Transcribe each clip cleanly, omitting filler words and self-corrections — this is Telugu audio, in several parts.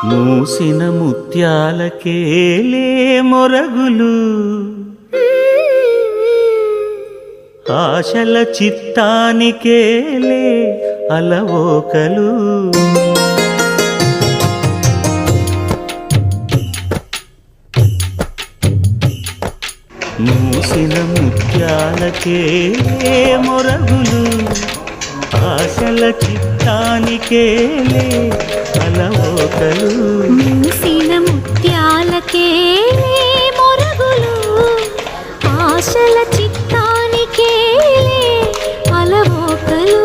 మూసిన ముత్యాలకేలే మొరగులు, ఆశల చిత్తానికేలే అలవోకలు. మూసిన ముత్యాలకేలే మొరగులు, ఆశల చిత్తానికేలే అలవోకలు. మూసిన ముత్యాలకేలే మొరగులు, ఆశల చిత్తానికేలే అలవోకలు.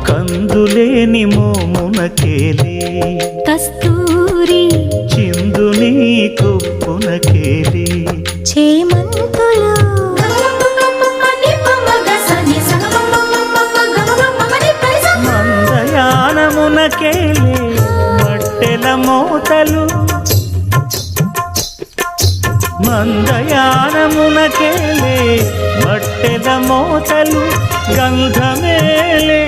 కందులేని మోమునకేలే కస్తూరి, చిందుని కొప్పునకేలే చేమంతులు. మందయానమునకేలే మట్టెల మోతలు, మందయానమునకేలే మట్టెల మోతలు. గంధమేలే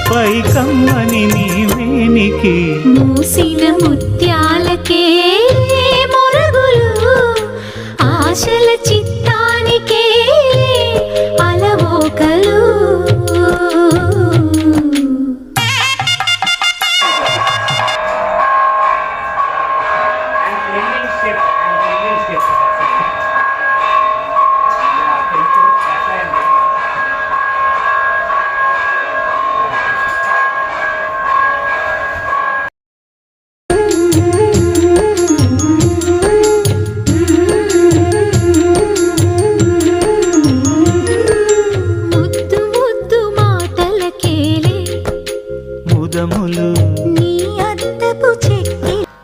పైకమ్మని నీవేనికి. మూసిన ముత్యాలకేలే మొరగులు, ఆశల చిత్తానికేలే అలవోకలు.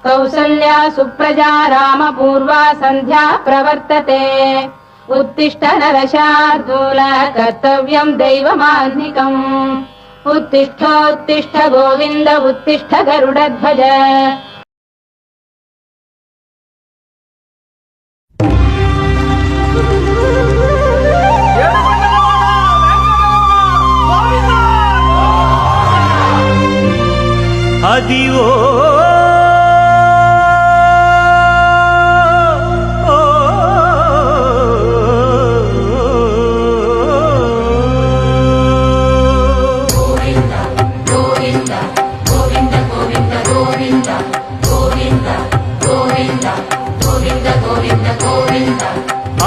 కౌసల్యా సుప్రజా రామ పూర్వా సంధ్యా ప్రవర్తతే. ఉత్తిష్ట నరశార్దూల కర్తవ్యం దైవమాన్నికం. ఉత్తిష్ఠోత్తిష్ఠ గోవింద ఉత్తిష్ఠ గరుడధ్వజ. అదివో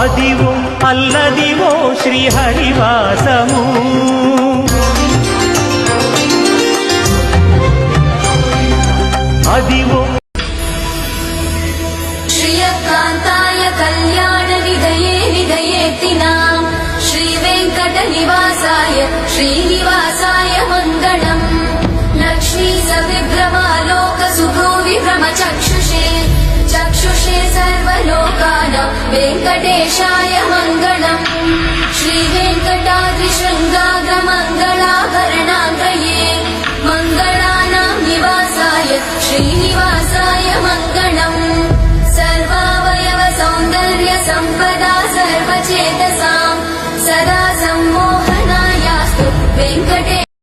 అదివో అల్లదివో శ్రీహరివాసము. అదివో శ్రీయకాంతాయ కళ్యాణ నిధయే నిధయేతినాం. శ్రీ వెంకట నివాసాయ శ్రీనివాసాయ మంగళం. లక్ష్మీ సవిభ్రమాలోక సుభో విభ్రమ చక్షుషే. చక్షుషే సర్వలోకానాం వెంకటేశాయ మంగళం. శ్రీ వెంకటాద్రి శృంగాగ్ర మంగళాభరణాగ్రయే. మంగళానాం నివాసాయ శ్రీనివాసాయ మంగళం. సర్వావయవ సౌందర్య సంపదా సర్వచేతసాం సదా సమ్మోహనాయాస్తు వెంకటే